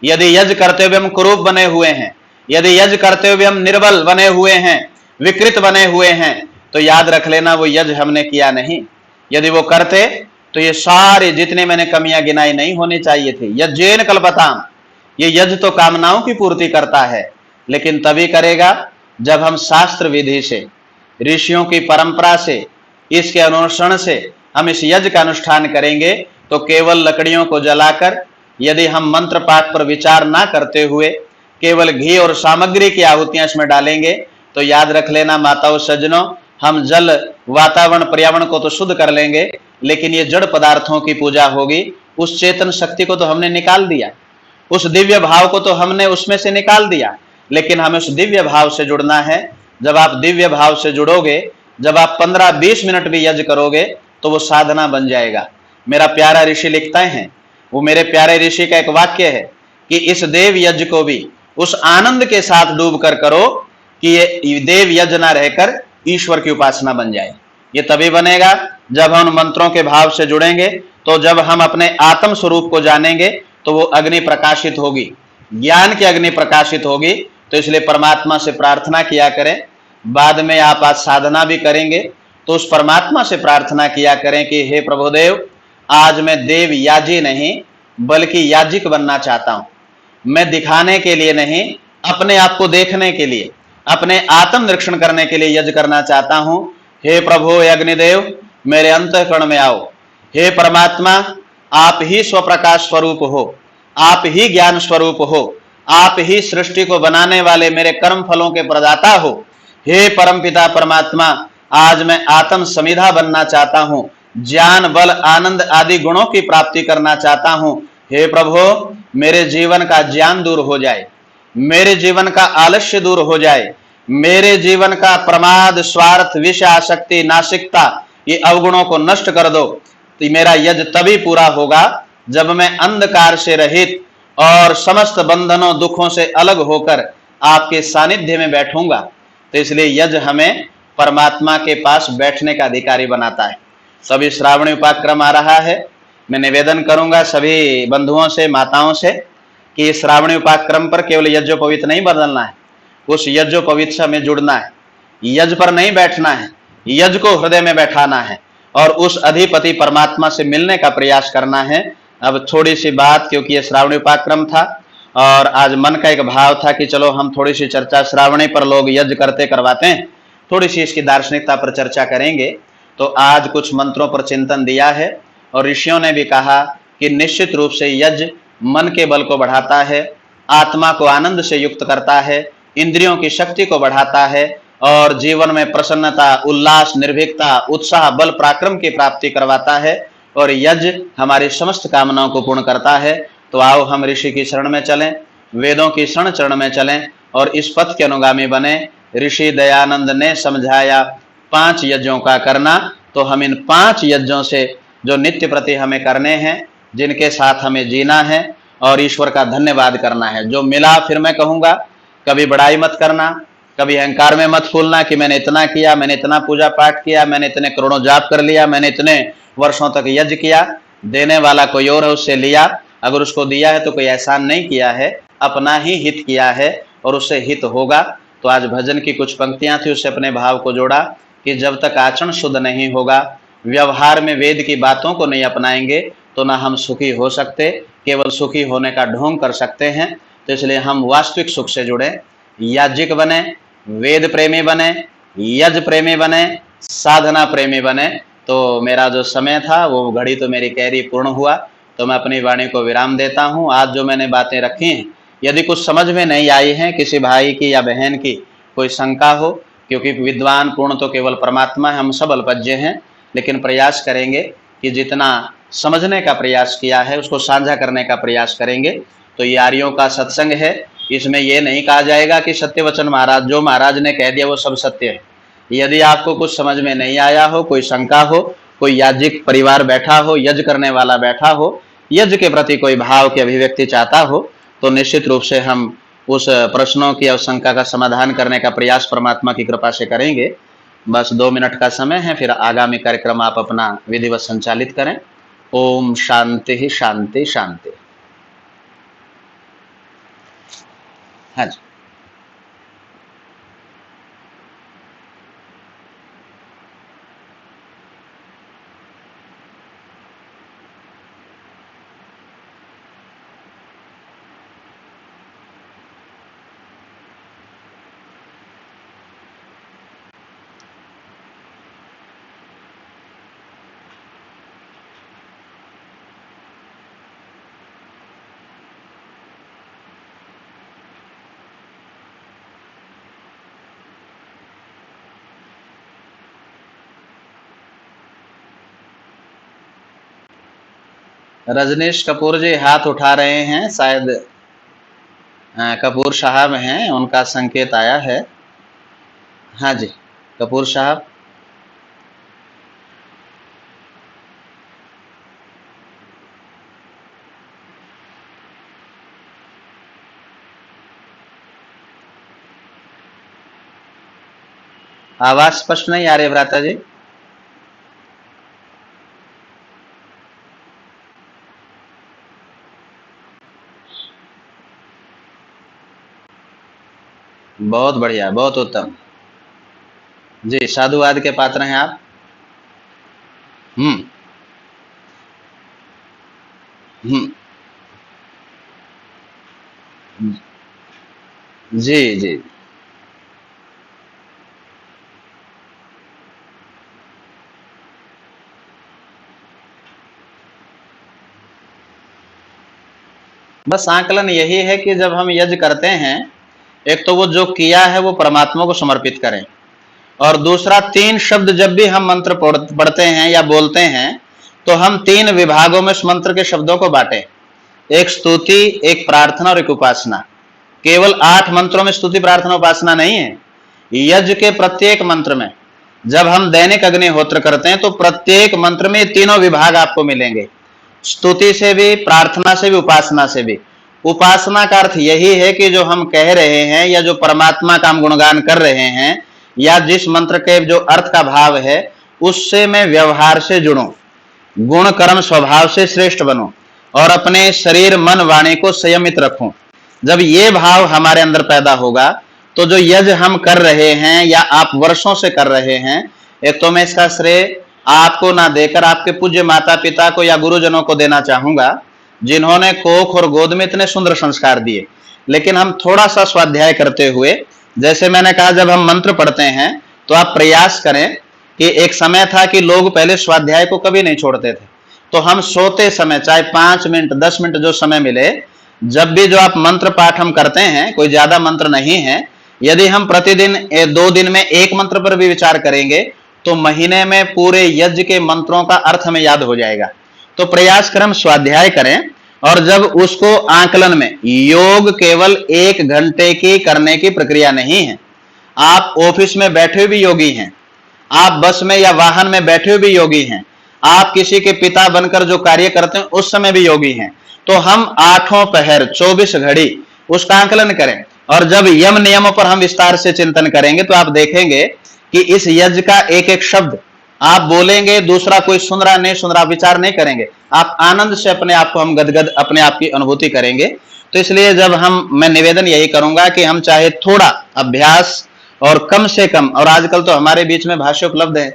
[SPEAKER 1] यदि यज्ञ करते हुए हम कुरूप बने हुए हैं, यदि यज्ञ करते हुए हम निर्बल बने हुए हैं, विकृत बने हुए हैं, तो याद रख लेना वो यज्ञ हमने किया नहीं। यदि वो करते तो ये सारे जितने मैंने कमियां गिनाई नहीं होनी चाहिए थी। यज्ञेन कल्पताम, ये यज्ञ तो कामनाओं की पूर्ति करता है, लेकिन तभी करेगा जब हम शास्त्र विधि से, ऋषियों की परंपरा से, इसके अनुसरण से हम इस यज्ञ का अनुष्ठान करेंगे। तो केवल लकड़ियों को जलाकर यदि हम मंत्र पाठ पर विचार ना करते हुए केवल घी और सामग्री की आहुतियां इसमें डालेंगे, तो याद रख लेना माताओं सज्जनों, हम जल, वातावरण, पर्यावरण को तो शुद्ध कर लेंगे, लेकिन ये जड़ पदार्थों की पूजा होगी। उस चेतन शक्ति को तो हमने निकाल दिया, उस दिव्य भाव को तो हमने उसमें से निकाल दिया, लेकिन हमें उस दिव्य भाव से जुड़ना है। जब आप दिव्य भाव से जुड़ोगे, जब आप 15-20 मिनट भी यज्ञ करोगे तो वो साधना बन जाएगा। मेरा प्यारा ऋषि लिखते हैं, वो मेरे प्यारे ऋषि का एक वाक्य है कि इस देव यज्ञ को भी उस आनंद के साथ डूब कर करो कि ये देव यज्ञ ना रहकर ईश्वर की उपासना बन जाए। ये तभी बनेगा जब हम मंत्रों के भाव से जुड़ेंगे। तो जब हम अपने आत्म स्वरूप को जानेंगे तो वो अग्नि प्रकाशित होगी, ज्ञान की अग्नि प्रकाशित होगी। तो इसलिए परमात्मा से प्रार्थना किया करें। बाद में आप आज साधना भी करेंगे तो उस परमात्मा से प्रार्थना किया करें कि हे प्रभुदेव, आज मैं देव याजी नहीं बल्कि याजिक बनना चाहता हूं। मैं दिखाने के लिए नहीं, अपने आप को देखने के लिए, अपने आत्म निरीक्षण करने के लिए यज्ञ करना चाहता हूं। हे प्रभु, हे अग्निदेव, मेरे अंतःकरण में आओ। हे परमात्मा, आप ही स्वप्रकाश स्वरूप हो, आप ही ज्ञान स्वरूप हो, आप ही सृष्टि को बनाने वाले मेरे कर्म फलों के प्रदाता हो। हे परमपिता परमात्मा, आज मैं आत्म समिधा बनना चाहता हूं, ज्ञान, बल, आनंद आदि गुणों की प्राप्ति करना चाहता हूं। हे प्रभु, मेरे जीवन का ज्ञान दूर हो जाए, मेरे जीवन का आलस्य दूर हो जाए, मेरे जीवन का प्रमाद, स्वार्थ, विषय आसक्ति, नासिकता, ये अवगुणों को नष्ट कर दो। तो मेरा यज्ञ तभी पूरा होगा जब मैं अंधकार से रहित और समस्त बंधनों दुखों से अलग होकर आपके सानिध्य में बैठूंगा। तो इसलिए यज्ञ हमें परमात्मा के पास बैठने का अधिकारी बनाता है। सभी श्रावणी उपाक्रम आ रहा है। मैं निवेदन करूंगा सभी बंधुओं से, माताओं से कि श्रावणी उपाक्रम पर केवल यज्ञोपवीत नहीं बदलना है, उस यज्ञोपवीत से हमें जुड़ना है। यज्ञ पर नहीं बैठना है, यज्ञ को हृदय में बैठाना है और उस अधिपति परमात्मा से मिलने का प्रयास करना है। अब थोड़ी सी बात, क्योंकि ये श्रावणी उपाक्रम था और आज मन का एक भाव था कि चलो हम थोड़ी सी चर्चा श्रावणी पर लोग यज्ञ करते करवाते हैं, थोड़ी सी इसकी दार्शनिकता पर चर्चा करेंगे। तो आज कुछ मंत्रों पर चिंतन दिया है और ऋषियों ने भी कहा कि निश्चित रूप से यज्ञ मन के बल को बढ़ाता है, आत्मा को आनंद से युक्त करता है, इंद्रियों की शक्ति को बढ़ाता है और जीवन में प्रसन्नता, उल्लास, निर्भीकता, उत्साह, बल, पराक्रम की प्राप्ति करवाता है और यज्ञ हमारी समस्त कामनाओं को पूर्ण करता है। तो आओ हम ऋषि की शरण में चलें, वेदों की शरण चरण में चलें और इस पथ के अनुगामी बने। ऋषि दयानंद ने समझाया 5 यज्ञों का करना। तो हम इन 5 यज्ञों से जो नित्य प्रति हमें करने हैं, जिनके साथ हमें जीना है और ईश्वर का धन्यवाद करना है। जो मिला फिर मैं कहूँगा, कभी बड़ाई मत करना, कभी अहंकार में मत फूलना कि मैंने इतना किया, मैंने इतना पूजा पाठ किया, मैंने इतने करोड़ों जाप कर लिया, मैंने इतने वर्षों तक यज्ञ किया। देने वाला कोई और है, उससे लिया। अगर उसको दिया है तो कोई एहसान नहीं किया है, अपना ही हित किया है और उससे हित होगा। तो आज भजन की कुछ पंक्तियां थी, उससे अपने भाव को जोड़ा कि जब तक आचरण शुद्ध नहीं होगा, व्यवहार में वेद की बातों को नहीं अपनाएंगे, तो ना हम सुखी हो सकते, केवल सुखी होने का ढोंग कर सकते हैं। तो इसलिए हम वास्तविक सुख से जुड़े, याज्ञिक बने, वेद प्रेमी बने, यज्ञ प्रेमी बने, साधना प्रेमी बने। तो मेरा जो समय था वो घड़ी तो मेरी कैरी पूर्ण हुआ, तो मैं अपनी वाणी को विराम देता हूँ। आज जो मैंने बातें रखी हैं, यदि कुछ समझ में नहीं आई है, किसी भाई की या बहन की कोई शंका हो, क्योंकि विद्वान पूर्ण तो केवल परमात्मा है, हम सब अल्पज्ञ हैं, लेकिन प्रयास करेंगे कि जितना समझने का प्रयास किया है उसको साझा करने का प्रयास करेंगे। तो ये आर्यों का सत्संग है, इसमें यह नहीं कहा जाएगा कि सत्यवचन महाराज, जो महाराज ने कह दिया वो सब सत्य है। यदि आपको कुछ समझ में नहीं आया हो, कोई शंका हो, कोई याज्ञिक परिवार बैठा हो, यज्ञ करने वाला बैठा हो, यज्ञ के प्रति कोई भाव की अभिव्यक्ति चाहता हो, तो निश्चित रूप से हम उस प्रश्नों की और शंका का समाधान करने का प्रयास परमात्मा की कृपा से करेंगे। बस 2 मिनट का समय है, फिर आगामी कार्यक्रम आप अपना विधिवत संचालित करें। ओम शांति शांति शांति। हाँ जी। रजनीश कपूर जी हाथ उठा रहे हैं, शायद कपूर साहब हैं, उनका संकेत आया है। हाँ जी, कपूर साहब। आवाज स्पष्ट नहीं आ रही भ्राता जी। बहुत बढ़िया, बहुत उत्तम जी, साधुवाद के पात्र हैं आप। हम्म हम्म। जी जी। बस आकलन यही है कि जब हम यज्ञ करते हैं, एक तो वो जो किया है वो परमात्मा को समर्पित करें, और दूसरा 3 शब्द जब भी हम मंत्र पढ़ते हैं या बोलते हैं, तो हम 3 विभागों में उस मंत्र के शब्दों को बांटे, एक स्तुति, एक प्रार्थना और एक उपासना। केवल 8 मंत्रों में स्तुति प्रार्थना उपासना नहीं है। यज्ञ के प्रत्येक मंत्र में जब हम दैनिक अग्निहोत्र करते हैं तो प्रत्येक मंत्र में 3 विभाग आपको मिलेंगे, स्तुति से भी, प्रार्थना से भी, उपासना से भी। उपासना का अर्थ यही है कि जो हम कह रहे हैं या जो परमात्मा का हम गुणगान कर रहे हैं या जिस मंत्र के जो अर्थ का भाव है उससे मैं व्यवहार से जुड़ूं, गुण कर्म स्वभाव से श्रेष्ठ बनूं और अपने शरीर मन वाणी को संयमित रखूं। जब ये भाव हमारे अंदर पैदा होगा तो जो यज्ञ हम कर रहे हैं या आप वर्षों से कर रहे हैं, एक तो मैं इसका श्रेय आपको ना देकर आपके पूज्य माता पिता को या गुरुजनों को देना चाहूंगा, जिन्होंने कोख और गोद में इतने सुंदर संस्कार दिए। लेकिन हम थोड़ा सा स्वाध्याय करते हुए, जैसे मैंने कहा जब हम मंत्र पढ़ते हैं तो आप प्रयास करें कि एक समय था कि लोग पहले स्वाध्याय को कभी नहीं छोड़ते थे, तो हम सोते समय चाहे 5 मिनट 10 मिनट जो समय मिले, जब भी जो आप मंत्र पाठ हम करते हैं, कोई ज्यादा मंत्र नहीं है, यदि हम प्रतिदिन 2 दिन में 1 मंत्र पर भी विचार करेंगे तो महीने में पूरे यज्ञ के मंत्रों का अर्थ हमें याद हो जाएगा। तो प्रयास कर हम स्वाध्याय करें, और जब उसको आकलन में, योग केवल 1 घंटे की करने की प्रक्रिया नहीं है। आप ऑफिस में बैठे हुए भी योगी हैं, आप बस में या वाहन में बैठे हुए भी योगी हैं, आप किसी के पिता बनकर जो कार्य करते हैं उस समय भी योगी हैं। तो हम आठों पहर 24 घड़ी उसका आकलन करें, और जब यम नियमों पर हम विस्तार से चिंतन करेंगे तो आप देखेंगे कि इस यज्ञ का एक एक शब्द आप बोलेंगे, दूसरा कोई सुन रहा नहीं सुन रहा विचार नहीं करेंगे, आप आनंद से अपने आप को हम गदगद अपने आप की अनुभूति करेंगे। तो इसलिए जब मैं निवेदन यही करूंगा कि हम चाहे थोड़ा अभ्यास और कम से कम, और आजकल तो हमारे बीच में भाष्य उपलब्ध है,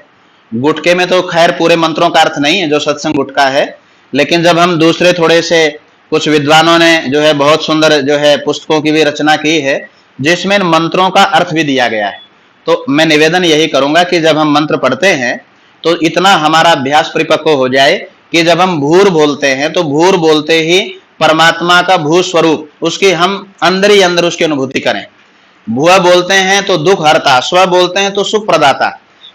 [SPEAKER 1] गुटके में तो खैर पूरे मंत्रों का अर्थ नहीं है जो सत्संग गुटका है, लेकिन जब हम दूसरे थोड़े से कुछ विद्वानों ने जो है बहुत सुंदर जो है पुस्तकों की भी रचना की है जिसमें मंत्रों का अर्थ भी दिया गया है, तो मैं निवेदन यही करूंगा कि जब हम मंत्र पढ़ते हैं तो इतना हमारा अभ्यास परिपक्व हो जाए कि जब हम भूर बोलते हैं तो भूर बोलते ही परमात्मा का भू स्वरूप उसकी हम अंदर ही अंदर उसकी अनुभूति करें। भुआ बोलते हैं तो दुख हरता, स्व बोलते हैं तो सुख प्रदाता।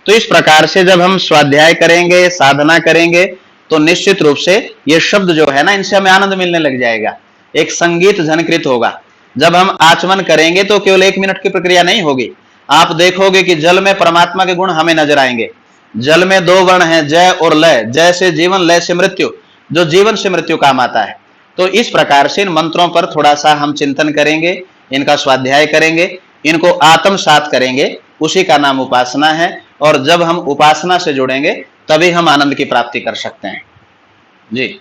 [SPEAKER 1] तो इस प्रकार से जब हम स्वाध्याय करेंगे, साधना करेंगे, तो निश्चित रूप से ये शब्द जो है ना, इनसे हमें आनंद मिलने लग जाएगा, एक संगीत झनकृत होगा। जब हम आचमन करेंगे तो केवल 1 मिनट की प्रक्रिया नहीं होगी, आप देखोगे कि जल में परमात्मा के गुण हमें नजर आएंगे। जल में 2 वर्ण हैं, जय और लय, जय से जीवन, लय से मृत्यु, जो जीवन से मृत्यु काम आता है। तो इस प्रकार से इन मंत्रों पर थोड़ा सा हम चिंतन करेंगे, इनका स्वाध्याय करेंगे, इनको आत्मसात करेंगे, उसी का नाम उपासना है। और जब हम उपासना से जुड़ेंगे तभी हम आनंद की प्राप्ति कर सकते हैं। जी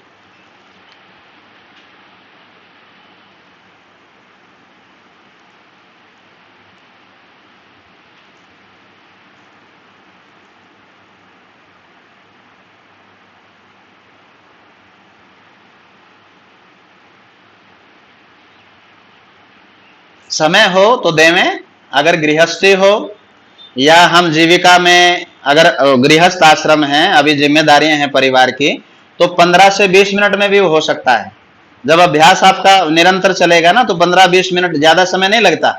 [SPEAKER 1] समय हो तो देवें, अगर गृहस्थी हो या हम जीविका में, अगर गृहस्थ आश्रम है, अभी जिम्मेदारियां हैं परिवार की, तो 15 से 20 मिनट में भी हो सकता है। जब अभ्यास आपका निरंतर चलेगा ना तो 15-20 मिनट, ज्यादा समय नहीं लगता।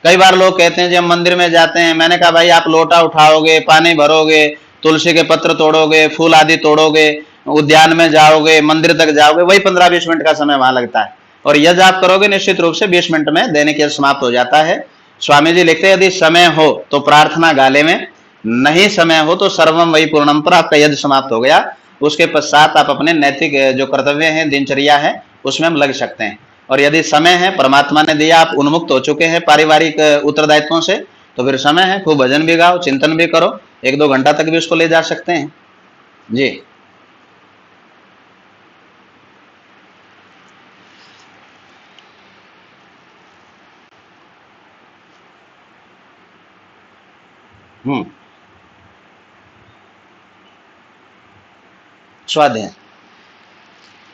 [SPEAKER 1] कई बार लोग कहते हैं जब मंदिर में जाते हैं, मैंने कहा भाई आप लोटा उठाओगे, पानी भरोगे, तुलसी के पत्र तोड़ोगे, फूल आदि तोड़ोगे, उद्यान में जाओगे, मंदिर तक जाओगे, वही 15-20 मिनट का समय वहां लगता है। और यदि आप करोगे निश्चित रूप से 20 मिनट में दैनिक यज्ञ समाप्त हो जाता है। स्वामी जी लिखते हैं यदि समय हो तो प्रार्थना गाले में, नहीं समय हो तो सर्वम वही पूर्णम पर आपका यज्ञ समाप्त हो गया। उसके पश्चात आप अपने नैतिक जो कर्तव्य हैं, दिनचर्या है, उसमें हम लग सकते हैं। और यदि समय है, परमात्मा ने दिया, आप उन्मुक्त हो चुके हैं पारिवारिक उत्तरदायित्वों से, तो फिर समय है, खूब भजन भी गाओ, चिंतन भी करो, 1-2 घंटा तक भी उसको ले जा सकते हैं। जी स्वाध्याय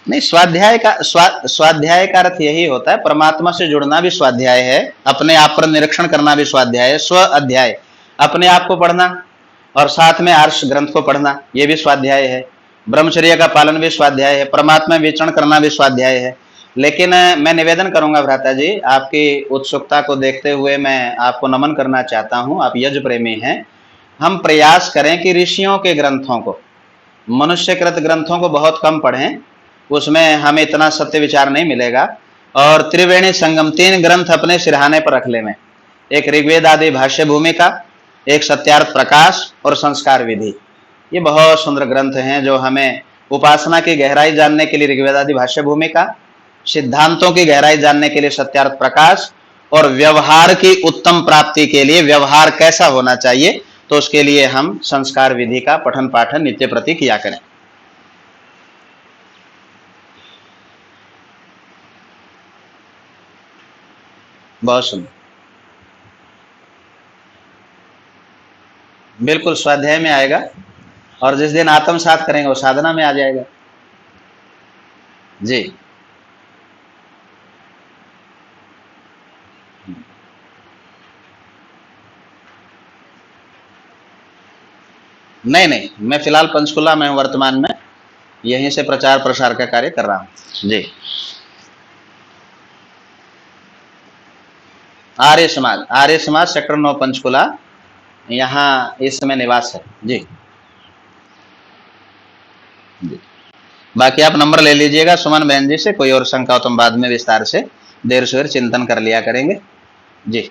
[SPEAKER 1] नहीं, स्वाध्याय का अर्थ यही होता है, परमात्मा से जुड़ना भी स्वाध्याय है, अपने आप पर निरीक्षण करना भी स्वाध्याय है। स्व अध्याय, अपने आप को पढ़ना और साथ में आर्ष ग्रंथ को पढ़ना, यह भी स्वाध्याय है। ब्रह्मचर्य का पालन भी स्वाध्याय है, परमात्मा विचरण करना भी स्वाध्याय है। लेकिन मैं निवेदन करूंगा भ्राता जी, आपकी उत्सुकता को देखते हुए मैं आपको नमन करना चाहता हूं, आप यज्ञ प्रेमी हैं। हम प्रयास करें कि ऋषियों के ग्रंथों को, मनुष्यकृत ग्रंथों को बहुत कम पढ़ें, उसमें हमें इतना सत्य विचार नहीं मिलेगा। और त्रिवेणी संगम, 3 ग्रंथ अपने सिरहाने पर रख ले में, एक ऋग्वेद आदि भाष्य भूमिका, एक सत्यार्थ प्रकाश और संस्कार विधि। ये बहुत सुंदर ग्रंथ हैं जो हमें उपासना की गहराई जानने के लिए ऋग्वेद आदि भाष्य भूमिका, सिद्धांतों की गहराई जानने के लिए सत्यार्थ प्रकाश, और व्यवहार की उत्तम प्राप्ति के लिए व्यवहार कैसा होना चाहिए, तो उसके लिए हम संस्कार विधि का पठन पाठन नित्य प्रति किया करें। बहुत सुंदर, बिल्कुल स्वाध्याय में आएगा, और जिस दिन आत्मसात करेंगे वो साधना में आ जाएगा। जी नहीं नहीं, मैं फिलहाल पंचकुला में हूँ वर्तमान में, यहीं से प्रचार प्रसार का कार्य कर रहा हूँ। जी आर्य समाज सेक्टर 9 पंचकुला, यहाँ इस समय निवास है। जी जी, बाकी आप नंबर ले लीजिएगा सुमन बहन जी से, कोई और शंका हो तो हम बाद में विस्तार से देर सवेर चिंतन कर लिया करेंगे। जी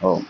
[SPEAKER 1] ओम।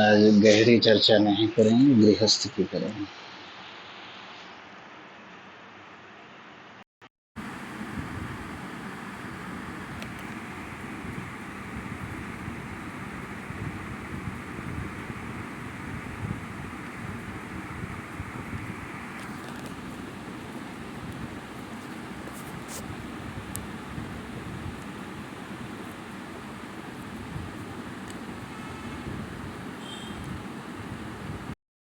[SPEAKER 1] आज गहरी चर्चा नहीं करेंगे, गृहस्थ की करेंगे।